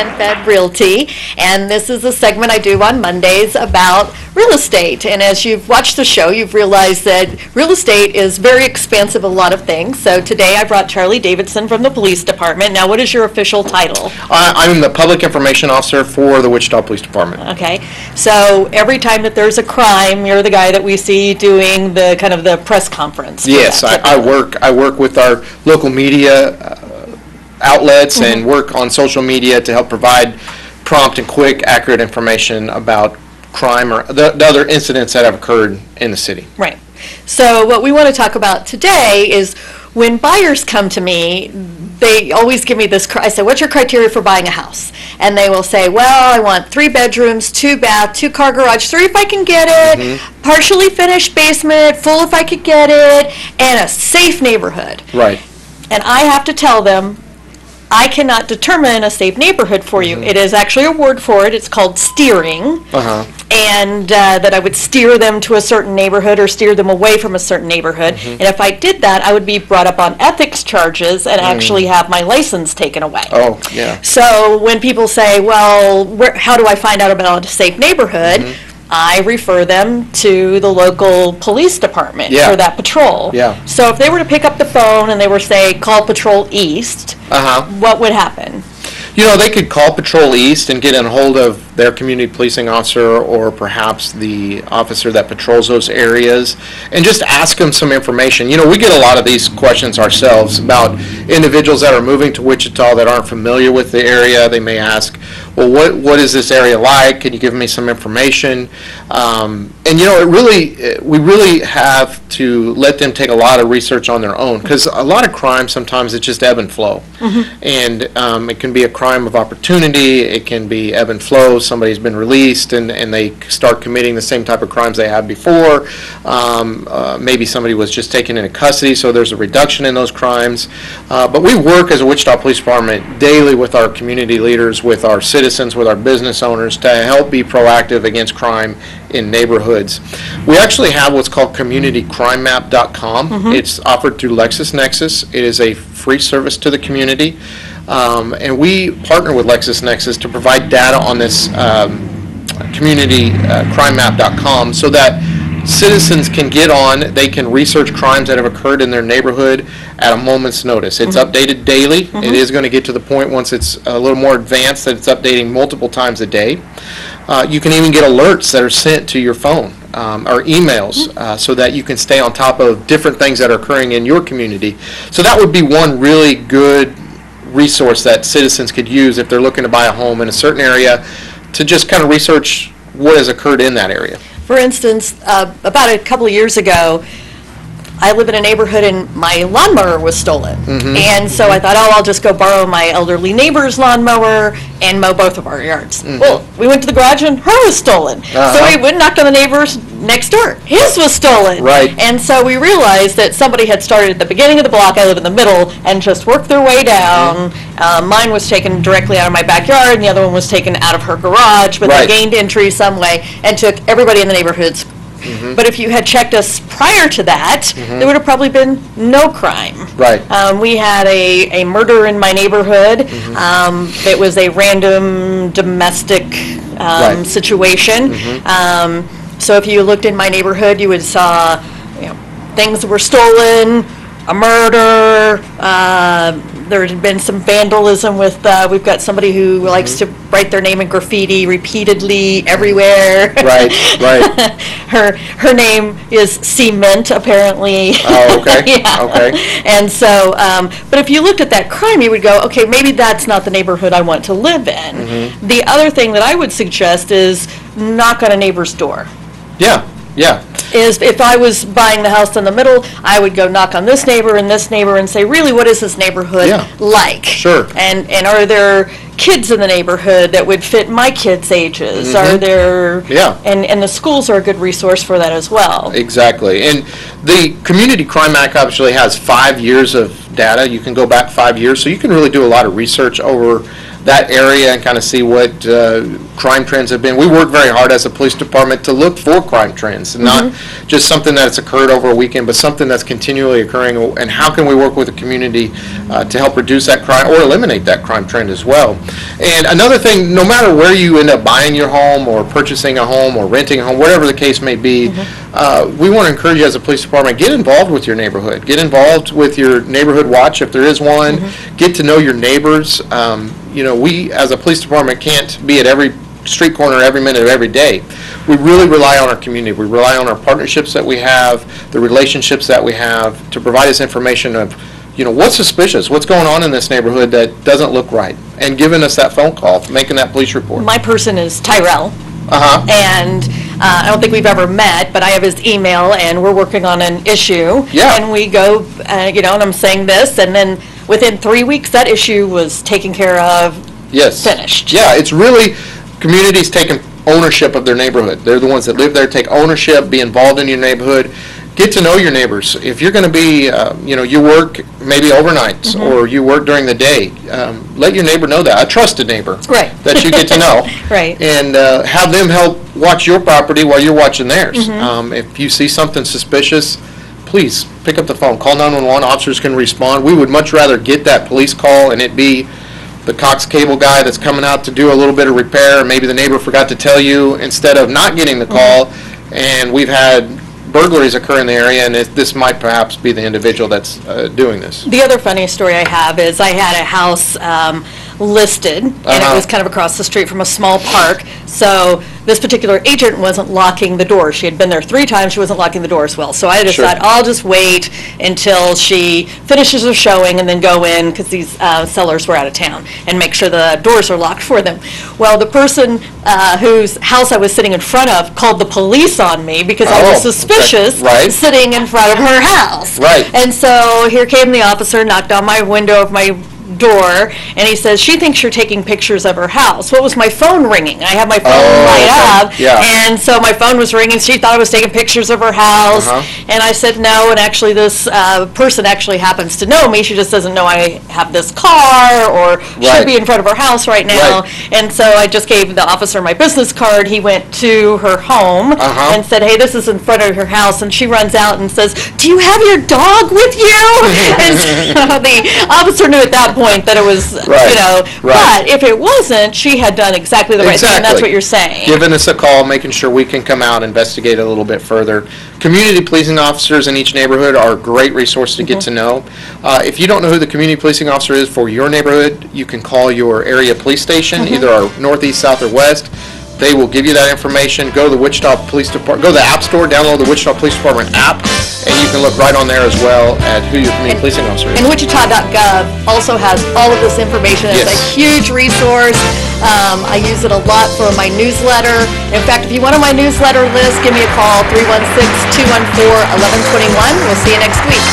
PenFed Realty, and this is a segment I do on Mondays about real estate. And as you've watched the show, you've realized that real estate is very expansive of a lot of things. So today I brought Charley Davidson from the police department. Now, what is your official title? I'm the Public Information Officer for the Wichita Police Department. Okay, so every time that there's a crime, you're the guy that we see doing the kind of the press conference. Yes, I work with our local media outlets and work on social media to help provide prompt and quick, accurate information about crime or the other incidents that have occurred in the city. Right. So what we want to talk about today is when buyers come to me, they always give me this, I say, what's your criteria for buying a house? And they will say, well, I want 3 bedrooms, 2 bath, 2-car garage, 3 if I can get it, partially finished basement, full if I could get it, and a safe neighborhood. Right. And I have to tell them, I cannot determine a safe neighborhood for you. It is actually a word for it. It's called steering. And that I would steer them to a certain neighborhood or steer them away from a certain neighborhood. And if I did that, I would be brought up on ethics charges and actually have my license taken away. Oh, yeah. So when people say, well, how do I find out about a safe neighborhood? I refer them to the local police department for that patrol. Yeah. So if they were to pick up the phone and they were say, call Patrol East, what would happen? You know, they could call Patrol East and get in hold of their community policing officer or perhaps the officer that patrols those areas and just ask them some information. You know, we get a lot of these questions ourselves about individuals that are moving to Wichita that aren't familiar with the area. They may ask, well, what is this area like? Can you give me some information? And you know, we really have to let them take a lot of research on their own, because a lot of crime sometimes it's just ebb and flow. And it can be a crime of opportunity, it can be ebb and flow. Somebody's been released and they start committing the same type of crimes they had before. Maybe somebody was just taken into custody, so there's a reduction in those crimes. But we work as a Wichita Police Department daily with our community leaders, with our citizens, with our business owners to help be proactive against crime in neighborhoods. We actually have what's called communitycrimemap.com. It's offered through LexisNexis. It is a free service to the community. And we partner with LexisNexis to provide data on this communitycrimemap.com so that citizens can get on, they can research crimes that have occurred in their neighborhood at a moment's notice. It's updated daily. It is going to get to the point once it's a little more advanced that it's updating multiple times a day. You can even get alerts that are sent to your phone or emails so that you can stay on top of different things that are occurring in your community. So that would be one really good resource that citizens could use if they're looking to buy a home in a certain area to just kind of research what has occurred in that area. For instance, about a couple of years ago, I live in a neighborhood and my lawnmower was stolen. And so I thought, oh, I'll just go borrow my elderly neighbor's lawnmower and mow both of our yards. Well, we went to the garage and her was stolen. So we went and knocked on the neighbor's next door. His was stolen. Right. And so we realized that somebody had started at the beginning of the block, I live in the middle, and just worked their way down. Mine was taken directly out of my backyard and the other one was taken out of her garage, but they gained entry some way and took everybody in the neighborhood's. But if you had checked us prior to that, there would have probably been no crime. Right. We had a murder in my neighborhood. It was a random domestic situation. So if you looked in my neighborhood, you would saw things that were stolen, a murder. There had been some vandalism with, we've got somebody who likes to write their name in graffiti repeatedly everywhere. Right. Her name is Cement, apparently. Oh, okay. Okay. And so, but if you looked at that crime, you would go, okay, maybe that's not the neighborhood I want to live in. The other thing that I would suggest is knock on a neighbor's door. Yeah. Is if I was buying the house in the middle, I would go knock on this neighbor and say, really, what is this neighborhood like? Sure. And are there kids in the neighborhood that would fit my kids' ages? Are there? Yeah. And the schools are a good resource for that as well. Exactly. And the Community Crime Act actually has 5 years of data. You can go back 5 years, so you can really do a lot of research over that area and kind of see what crime trends have been. We work very hard as a police department to look for crime trends, not just something that's occurred over a weekend, but something that's continually occurring, and how can we work with the community to help reduce that crime or eliminate that crime trend as well. And another thing, no matter where you end up buying your home or purchasing a home or renting a home, whatever the case may be, we want to encourage you as a police department, get involved with your neighborhood. Get involved with your neighborhood watch if there is one. Get to know your neighbors. We as a police department can't be at every street corner every minute of every day. We really rely on our community. We rely on our partnerships that we have, the relationships that we have to provide us information of, what's suspicious, what's going on in this neighborhood that doesn't look right, and giving us that phone call, making that police report. My person is Tyrell. And I don't think we've ever met, but I have his email, and we're working on an issue. Yeah. And we go, and I'm saying this, and then within 3 weeks, that issue was taken care of, finished. Yeah, it's really, communities taking ownership of their neighborhood. They're the ones that live there, take ownership, be involved in your neighborhood. Get to know your neighbors. If you're going to be, you work maybe overnights or you work during the day, let your neighbor know that. A trusted neighbor that you get to know. Right. And have them help watch your property while you're watching theirs. If you see something suspicious, please pick up the phone. Call 911. Officers can respond. We would much rather get that police call and it be the Cox cable guy that's coming out to do a little bit of repair. Maybe the neighbor forgot to tell you, instead of not getting the call. And we've had burglaries occur in the area, and this might perhaps be the individual that's doing this. The other funny story I have is I had a house listed, and it was kind of across the street from a small park. So this particular agent wasn't locking the door. She had been there 3 times. She wasn't locking the doors well. So I just thought, I'll just wait until she finishes her showing and then go in, because these sellers were out of town, and make sure the doors are locked for them. Well, the person whose house I was sitting in front of called the police on me because I was suspicious sitting in front of her house. And so here came the officer, knocked on my window of my door, and he says, she thinks you're taking pictures of her house. Well, it was my phone ringing. I have my phone light up, and so my phone was ringing. She thought I was taking pictures of her house, and I said no, and actually this person actually happens to know me. She just doesn't know I have this car or should be in front of her house right now. And so I just gave the officer my business card. He went to her home and said, hey, this is in front of her house, and she runs out and says, do you have your dog with you? And so the officer knew at that point that it was, but if it wasn't, she had done exactly the right thing, and that's what you're saying. Giving us a call, making sure we can come out, investigate a little bit further. Community policing officers in each neighborhood are a great resource to get to know. If you don't know who the community policing officer is for your neighborhood, you can call your area police station, either our northeast, south, or west. They will give you that information. Go to the Wichita Police Department, go to the App Store, download the Wichita Police Department app, and you can look right on there as well at who your community policing officer is. And Wichita.gov also has all of this information. It's a huge resource. I use it a lot for my newsletter. In fact, if you want on my newsletter list, give me a call, 316-214-1121. We'll see you next week.